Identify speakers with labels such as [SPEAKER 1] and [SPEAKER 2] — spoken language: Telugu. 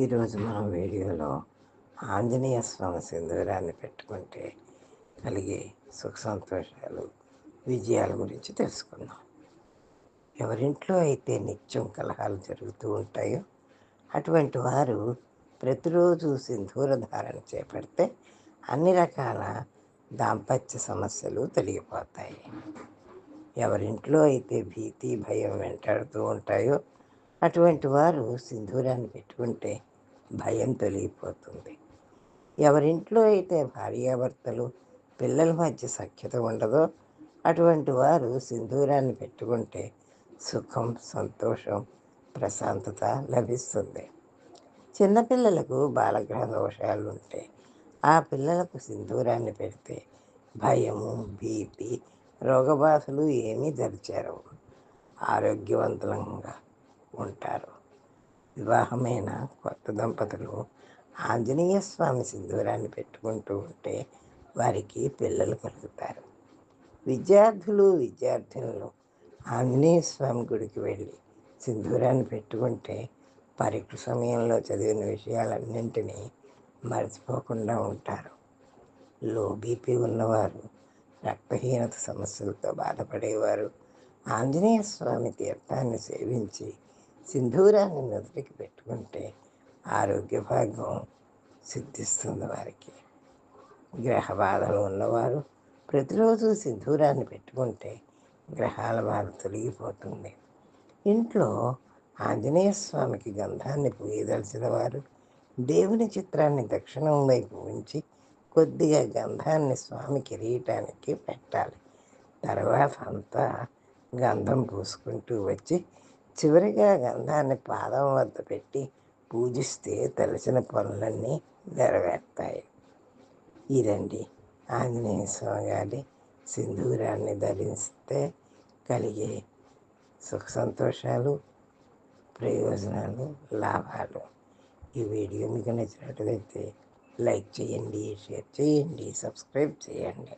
[SPEAKER 1] ఈరోజు మనం వీడియోలో ఆంజనేయ స్వామి సింధూరాన్ని పెట్టుకుంటే కలిగే సుఖ సంతోషాలు, విజయాల గురించి తెలుసుకుందాం. ఎవరింట్లో అయితే నిత్యం కలహాలు జరుగుతూ ఉంటాయో అటువంటి వారు ప్రతిరోజు సింధూర ధారణ చేపడితే అన్ని రకాల దాంపత్య సమస్యలు తొలగిపోతాయి. ఎవరింట్లో అయితే భీతి, భయం వెంటాడుతూ ఉంటాయో అటువంటి వారు సింధూరాన్ని పెట్టుకుంటే భయం తొలగిపోతుంది. ఎవరింట్లో అయితే భార్యాభర్తలు, పిల్లల మధ్య సఖ్యత ఉండదో అటువంటి వారు సింధూరాన్ని పెట్టుకుంటే సుఖం, సంతోషం, ప్రశాంతత లభిస్తుంది. చిన్నపిల్లలకు బాలగ్రహ దోషాలు ఉంటే ఆ పిల్లలకు సింధూరాన్ని పెడితే భయము, భీతి, రోగబాధలు ఏమీ దరిచేరవు. ఆరోగ్యవంతంగా ఉంటారు. వివాహమైన కొత్త దంపతులు ఆంజనేయ స్వామి సింధూరాన్ని పెట్టుకుంటూ ఉంటే వారికి పిల్లలు కలుగుతారు. విద్యార్థులు ఆంజనేయ స్వామి గుడికి వెళ్ళి సింధూరాన్ని పెట్టుకుంటే పరీక్ష సమయంలో చదివిన విషయాలన్నింటినీ మర్చిపోకుండా ఉంటారు. లో బీపీ ఉన్నవారు, రక్తహీనత సమస్యలతో బాధపడేవారు ఆంజనేయ స్వామి తీర్థాన్ని సేవించి సింధూరాన్ని నుదుటికి పెట్టుకుంటే ఆరోగ్య భాగ్యం సిద్ధిస్తుంది వారికి. గ్రహ బాధలు ఉన్నవారు ప్రతిరోజు సింధూరాన్ని పెట్టుకుంటే గ్రహాల బాధ తొలగిపోతుంది. ఇంట్లో ఆంజనేయ స్వామికి గంధాన్ని పూయదలిచిన వారు దేవుని చిత్రాన్ని దక్షిణం వైపు ఉంచి కొద్దిగా గంధాన్ని స్వామి కిరీటానికి పెట్టాలి. తర్వాత అంతా గంధం పూసుకుంటూ వచ్చి చివరిగా గంధాన్ని పాదం వద్ద పెట్టి పూజిస్తే తలచిన పనులన్నీ నెరవేరుతాయి. ఇదండి ఆంజనేయ స్వామి గారి సింధూరాన్ని ధరిస్తే కలిగే సుఖ సంతోషాలు, ప్రయోజనాలు, లాభాలు. ఈ వీడియో మీకు నచ్చినట్లయితే లైక్ చేయండి, షేర్ చేయండి, సబ్స్క్రైబ్ చేయండి.